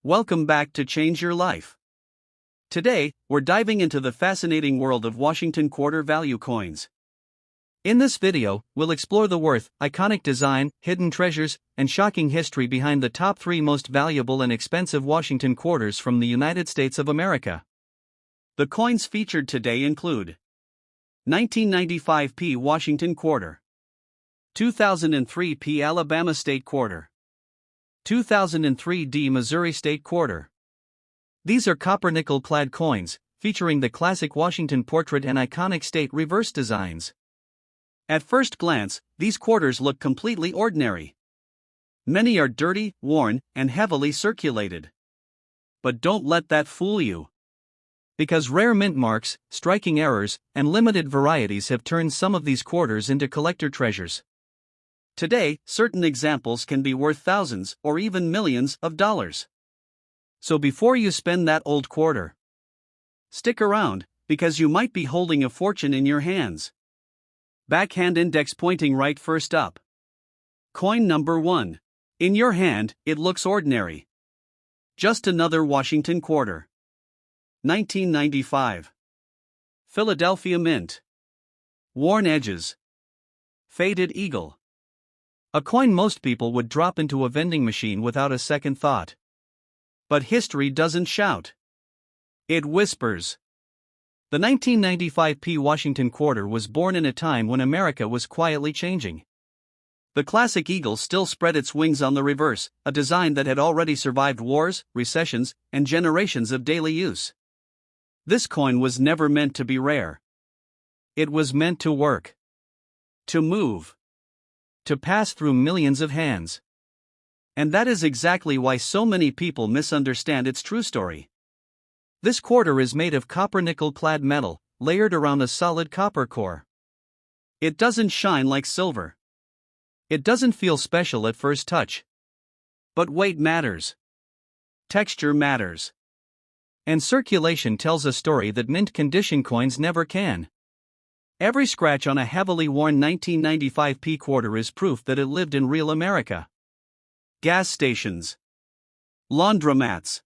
Welcome back to Change Your Life. Today, we're diving into the fascinating world of Washington quarter value coins. In this video, we'll explore the worth, iconic design, hidden treasures, and shocking history behind the top 3 most valuable and expensive Washington quarters from the United States of America. The coins featured today include 1995 P Washington quarter, 2003 P Alabama State quarter, 2003 D Missouri State quarter. These are copper nickel-clad coins, featuring the classic Washington portrait and iconic state reverse designs. At first glance, these quarters look completely ordinary. Many are dirty, worn, and heavily circulated. But don't let that fool you. Because rare mint marks, striking errors, and limited varieties have turned some of these quarters into collector treasures. Today, certain examples can be worth thousands or even millions of dollars. So before you spend that old quarter, stick around, because you might be holding a fortune in your hands. Backhand index pointing right first up. Coin number 1. In your hand, it looks ordinary. Just another Washington quarter. 1995. Philadelphia Mint. Worn edges. Faded eagle. A coin most people would drop into a vending machine without a second thought. But history doesn't shout. It whispers. The 1995 P Washington quarter was born in a time when America was quietly changing. The classic eagle still spread its wings on the reverse, a design that had already survived wars, recessions, and generations of daily use. This coin was never meant to be rare. It was meant to work. To move. To pass through millions of hands. And that is exactly why so many people misunderstand its true story. This quarter is made of copper nickel-clad metal, layered around a solid copper core. It doesn't shine like silver. It doesn't feel special at first touch. But weight matters. Texture matters. And circulation tells a story that mint condition coins never can. Every scratch on a heavily worn 1995 P quarter is proof that it lived in real America. Gas stations. Laundromats.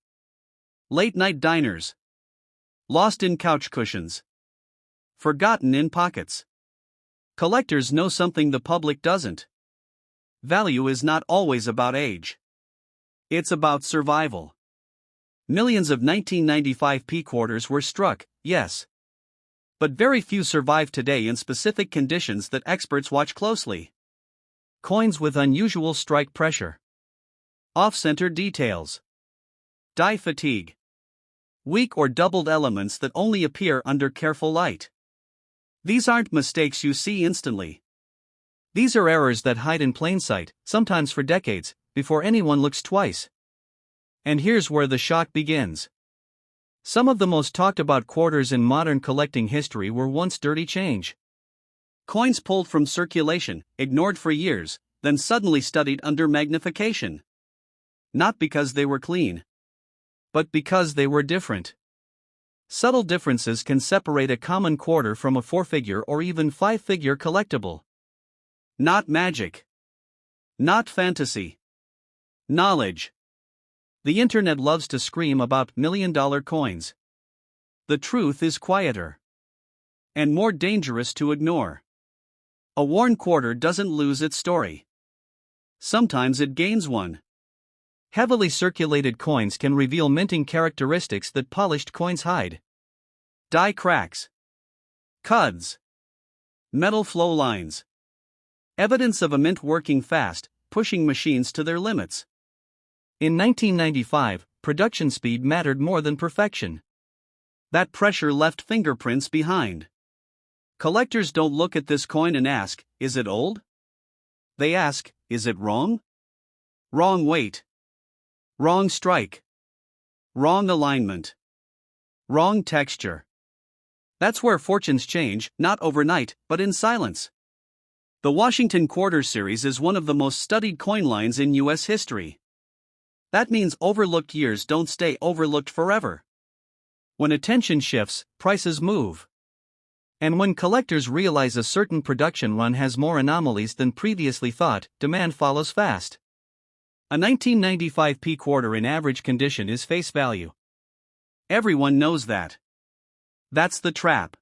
Late-night diners. Lost in couch cushions. Forgotten in pockets. Collectors know something the public doesn't. Value is not always about age. It's about survival. Millions of 1995 P quarters were struck, yes. But very few survive today in specific conditions that experts watch closely. Coins with unusual strike pressure. Off-center details. Die fatigue. Weak or doubled elements that only appear under careful light. These aren't mistakes you see instantly. These are errors that hide in plain sight, sometimes for decades, before anyone looks twice. And here's where the shock begins. Some of the most talked about quarters in modern collecting history were once dirty change. Coins pulled from circulation, ignored for years, then suddenly studied under magnification. Not because they were clean, but because they were different. Subtle differences can separate a common quarter from a 4-figure or even 5-figure collectible. Not magic. Not fantasy. Knowledge. The internet loves to scream about million-dollar coins. The truth is quieter. And more dangerous to ignore. A worn quarter doesn't lose its story. Sometimes it gains one. Heavily circulated coins can reveal minting characteristics that polished coins hide. Die cracks. Cuds. Metal flow lines. Evidence of a mint working fast, pushing machines to their limits. In 1995, production speed mattered more than perfection. That pressure left fingerprints behind. Collectors don't look at this coin and ask, is it old? They ask, is it wrong? Wrong weight. Wrong strike. Wrong alignment. Wrong texture. That's where fortunes change, not overnight, but in silence. The Washington Quarter Series is one of the most studied coin lines in U.S. history. That means overlooked years don't stay overlooked forever. When attention shifts, prices move. And when collectors realize a certain production run has more anomalies than previously thought, demand follows fast. A 1995p quarter in average condition is face value. Everyone knows that. That's the trap.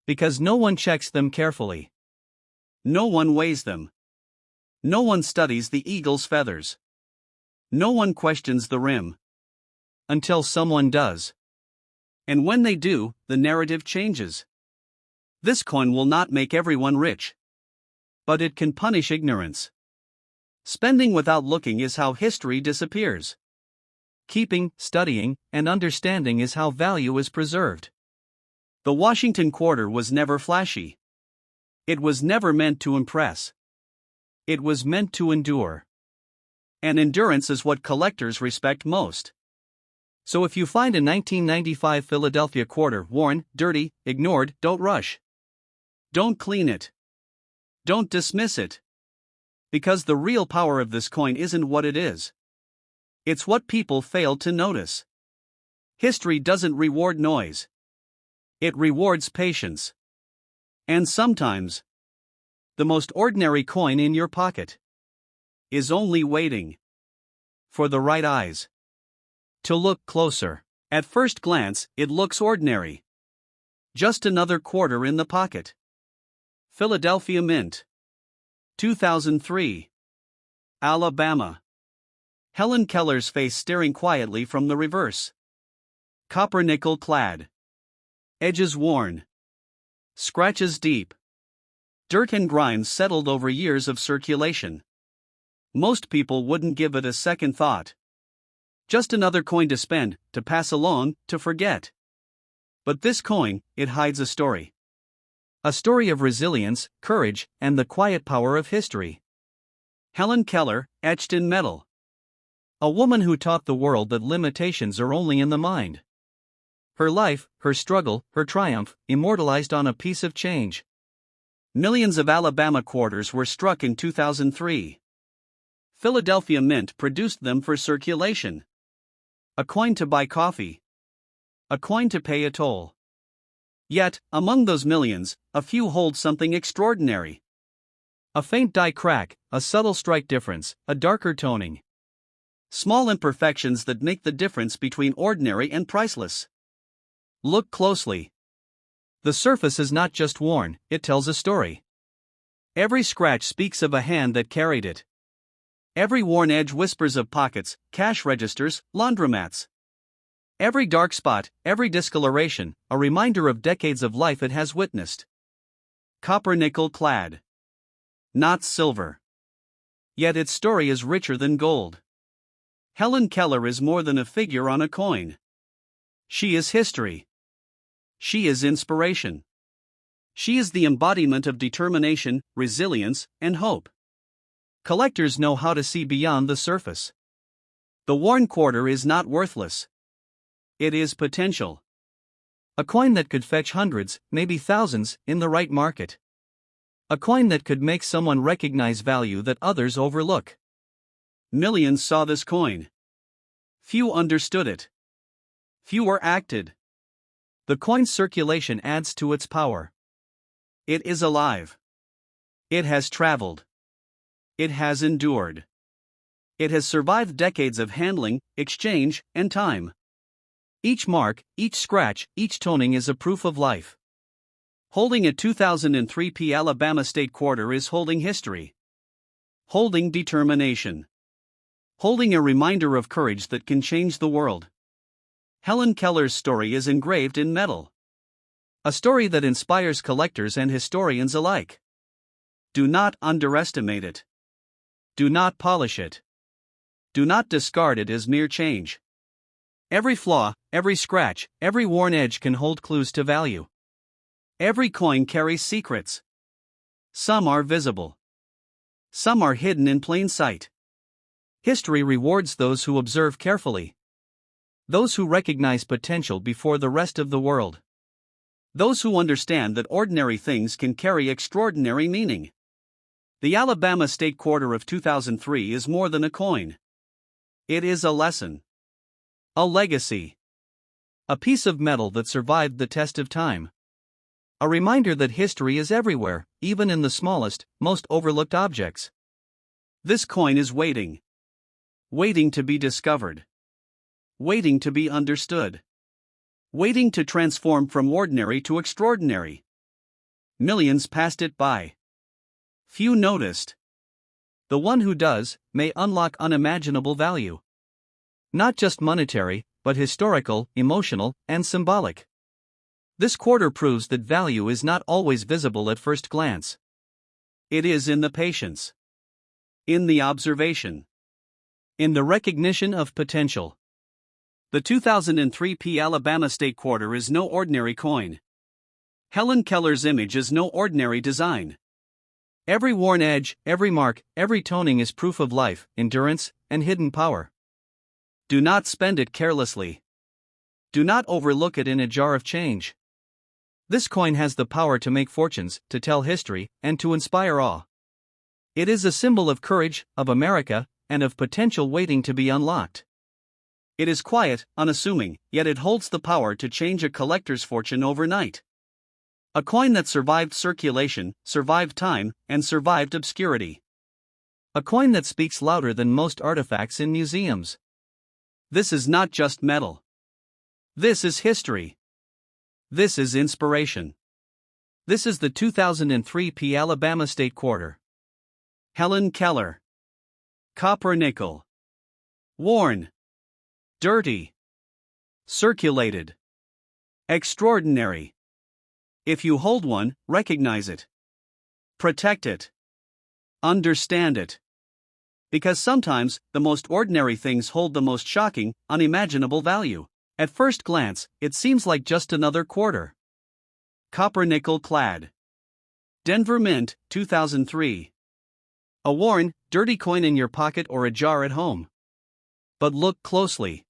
Because no one checks them carefully. No one weighs them. No one studies the eagle's feathers. No one questions the rim. Until someone does. And when they do, the narrative changes. This coin will not make everyone rich. But it can punish ignorance. Spending without looking is how history disappears. Keeping, studying, and understanding is how value is preserved. The Washington quarter was never flashy. It was never meant to impress. It was meant to endure. And endurance is what collectors respect most. So if you find a 1995 Philadelphia quarter worn, dirty, ignored, don't rush. Don't clean it. Don't dismiss it. Because the real power of this coin isn't what it is. It's what people failed to notice. History doesn't reward noise. It rewards patience. And sometimes, the most ordinary coin in your pocket is only waiting for the right eyes to look closer. At first glance, it looks ordinary. Just another quarter in the pocket. Philadelphia Mint. 2003. Alabama. Helen Keller's face staring quietly from the reverse. Copper nickel clad. Edges worn. Scratches deep. Dirt and grime settled over years of circulation. Most people wouldn't give it a second thought. Just another coin to spend, to pass along, to forget. But this coin, it hides a story. A story of resilience, courage, and the quiet power of history. Helen Keller, etched in metal. A woman who taught the world that limitations are only in the mind. Her life, her struggle, her triumph, immortalized on a piece of change. Millions of Alabama quarters were struck in 2003. Philadelphia Mint produced them for circulation. A coin to buy coffee. A coin to pay a toll. Yet, among those millions, a few hold something extraordinary. A faint die crack, a subtle strike difference, a darker toning. Small imperfections that make the difference between ordinary and priceless. Look closely. The surface is not just worn, it tells a story. Every scratch speaks of a hand that carried it. Every worn edge whispers of pockets, cash registers, laundromats. Every dark spot, every discoloration, a reminder of decades of life it has witnessed. Copper nickel clad. Not silver. Yet its story is richer than gold. Helen Keller is more than a figure on a coin. She is history. She is inspiration. She is the embodiment of determination, resilience, and hope. Collectors know how to see beyond the surface. The worn quarter is not worthless. It is potential. A coin that could fetch hundreds, maybe thousands, in the right market. A coin that could make someone recognize value that others overlook. Millions saw this coin. Few understood it. Fewer acted. The coin's circulation adds to its power. It is alive. It has traveled. It has endured. It has survived decades of handling, exchange, and time. Each mark, each scratch, each toning is a proof of life. Holding a 2003p Alabama State quarter is holding history. Holding determination. Holding a reminder of courage that can change the world. Helen Keller's story is engraved in metal. A story that inspires collectors and historians alike. Do not underestimate it. Do not polish it. Do not discard it as mere change. Every flaw, every scratch, every worn edge can hold clues to value. Every coin carries secrets. Some are visible. Some are hidden in plain sight. History rewards those who observe carefully. Those who recognize potential before the rest of the world. Those who understand that ordinary things can carry extraordinary meaning. The Alabama State Quarter of 2003 is more than a coin. It is a lesson. A legacy. A piece of metal that survived the test of time. A reminder that history is everywhere, even in the smallest, most overlooked objects. This coin is waiting. Waiting to be discovered. Waiting to be understood. Waiting to transform from ordinary to extraordinary. Millions passed it by. Few noticed. The one who does may unlock unimaginable value. Not just monetary, but historical, emotional, and symbolic. This quarter proves that value is not always visible at first glance. It is in the patience, in the observation, in the recognition of potential. The 2003 Alabama State Quarter is no ordinary coin. Helen Keller's image is no ordinary design. Every worn edge, every mark, every toning is proof of life, endurance, and hidden power. Do not spend it carelessly. Do not overlook it in a jar of change. This coin has the power to make fortunes, to tell history, and to inspire awe. It is a symbol of courage, of America, and of potential waiting to be unlocked. It is quiet, unassuming, yet it holds the power to change a collector's fortune overnight. A coin that survived circulation, survived time, and survived obscurity. A coin that speaks louder than most artifacts in museums. This is not just metal. This is history. This is inspiration. This is the 2003 Alabama State Quarter. Helen Keller. Copper nickel. Worn. Dirty. Circulated. Extraordinary. If you hold one, recognize it. Protect it. Understand it. Because sometimes, the most ordinary things hold the most shocking, unimaginable value. At first glance, it seems like just another quarter. Copper nickel clad. Denver Mint, 2003. A worn, dirty coin in your pocket or a jar at home. But look closely.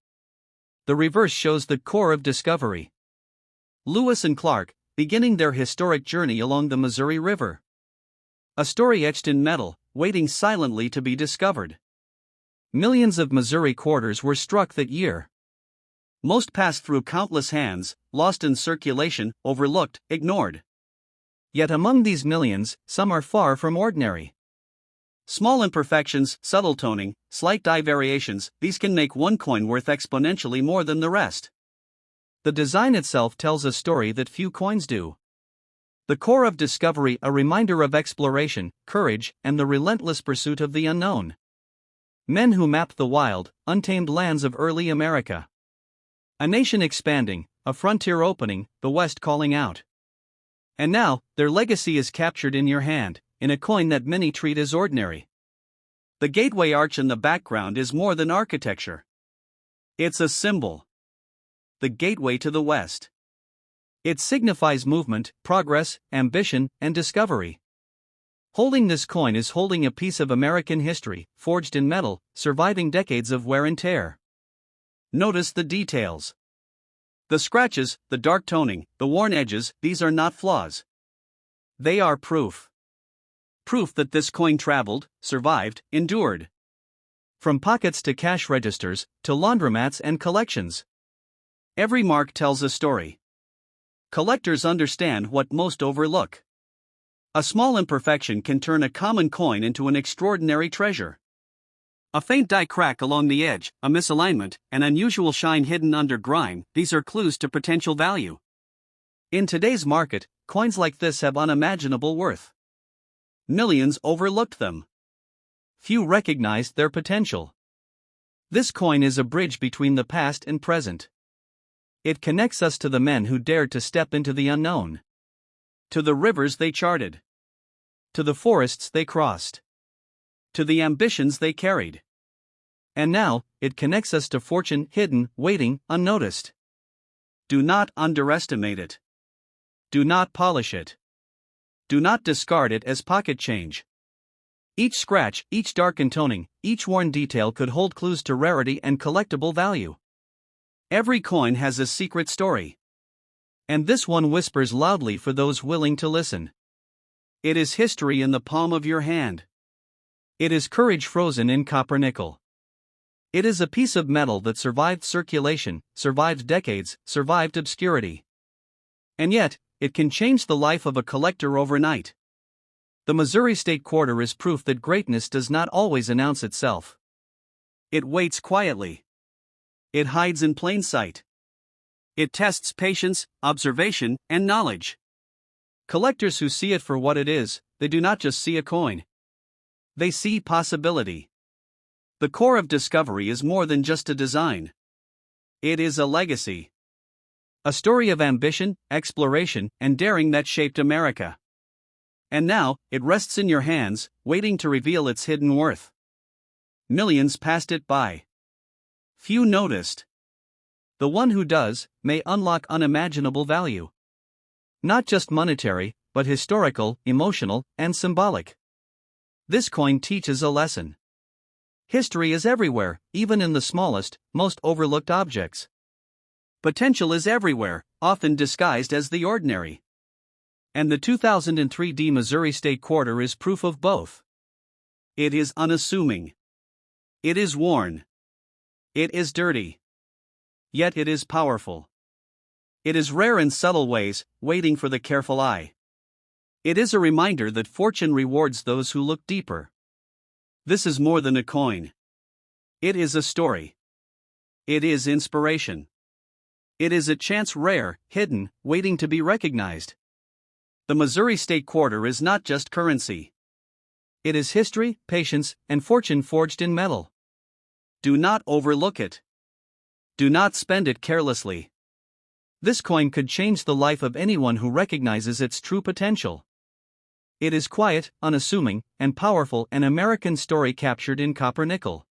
The reverse shows the core of discovery. Lewis and Clark, beginning their historic journey along the Missouri River. A story etched in metal, waiting silently to be discovered. Millions of Missouri quarters were struck that year. Most passed through countless hands, lost in circulation, overlooked, ignored. Yet among these millions, some are far from ordinary. Small imperfections, subtle toning, slight die variations, these can make one coin worth exponentially more than the rest. The design itself tells a story that few coins do. The core of discovery, a reminder of exploration, courage, and the relentless pursuit of the unknown. Men who mapped the wild, untamed lands of early America. A nation expanding, a frontier opening, the West calling out. And now, their legacy is captured in your hand, in a coin that many treat as ordinary. The gateway arch in the background is more than architecture. It's a symbol. The gateway to the West. It signifies movement, progress, ambition, and discovery. Holding this coin is holding a piece of American history, forged in metal, surviving decades of wear and tear. Notice the details. The scratches, the dark toning, the worn edges, these are not flaws. They are proof. Proof that this coin traveled, survived, endured. From pockets to cash registers, to laundromats and collections. Every mark tells a story. Collectors understand what most overlook. A small imperfection can turn a common coin into an extraordinary treasure. A faint die crack along the edge, a misalignment, an unusual shine hidden under grime, these are clues to potential value. In today's market, coins like this have unimaginable worth. Millions overlooked them. Few recognized their potential. This coin is a bridge between the past and present. It connects us to the men who dared to step into the unknown. To the rivers they charted. To the forests they crossed. To the ambitions they carried. And now, it connects us to fortune hidden, waiting, unnoticed. Do not underestimate it. Do not polish it. Do not discard it as pocket change. Each scratch, each darkened toning, each worn detail could hold clues to rarity and collectible value. Every coin has a secret story. And this one whispers loudly for those willing to listen. It is history in the palm of your hand. It is courage frozen in copper nickel. It is a piece of metal that survived circulation, survived decades, survived obscurity. And yet, it can change the life of a collector overnight. The Missouri State Quarter is proof that greatness does not always announce itself. It waits quietly. It hides in plain sight. It tests patience, observation, and knowledge. Collectors who see it for what it is, they do not just see a coin. They see possibility. The core of discovery is more than just a design. It is a legacy. A story of ambition, exploration, and daring that shaped America. And now, it rests in your hands, waiting to reveal its hidden worth. Millions passed it by. Few noticed. The one who does, may unlock unimaginable value. Not just monetary, but historical, emotional, and symbolic. This coin teaches a lesson. History is everywhere, even in the smallest, most overlooked objects. Potential is everywhere, often disguised as the ordinary. And the 2003 Missouri State Quarter is proof of both. It is unassuming. It is worn. It is dirty. Yet it is powerful. It is rare in subtle ways, waiting for the careful eye. It is a reminder that fortune rewards those who look deeper. This is more than a coin. It is a story. It is inspiration. It is a chance rare, hidden, waiting to be recognized. The Missouri State Quarter is not just currency. It is history, patience, and fortune forged in metal. Do not overlook it. Do not spend it carelessly. This coin could change the life of anyone who recognizes its true potential. It is quiet, unassuming, and powerful, an American story captured in copper nickel.